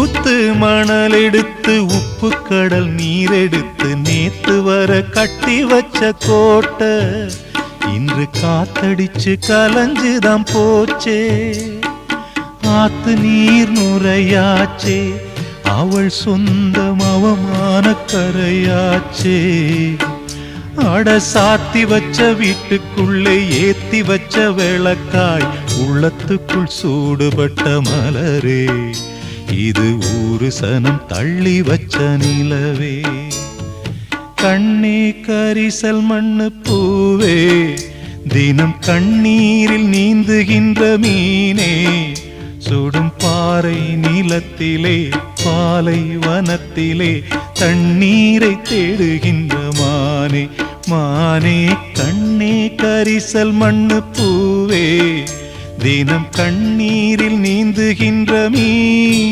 ஊத்து மணல் எடுத்து உப்பு கடல் நீர் எடுத்து நேத்து வர கட்டி வச்ச கோட்டை இன்று காத்தடிச்சு கலஞ்சுதான் போச்சே. ஆத்து நீர் நுரையாச்சே, அவள் சொந்தம் அவமான கரையாச்சே. அட சாத்தி வச்ச வீட்டுக்குள்ளே ஏத்தி வச்ச விளக்காய் உள்ளத்துக்குள் சூடுபட்ட மலரே, இது ஊரு சனம் தள்ளி வச்ச நிலவே. கண்ணே கரிசல் மண்ணு பூவே, தினம் கண்ணீரில் நீந்துகின்ற மீனே, சுடும் பாறை நிலத்திலே பாலை வனத்திலே தண்ணீரை தேடுகின்ற மானே. மானே கண்ணே கரிசல் மண்ணு பூவே, தினம் கண்ணீரில் நீந்துகின்ற மீனே.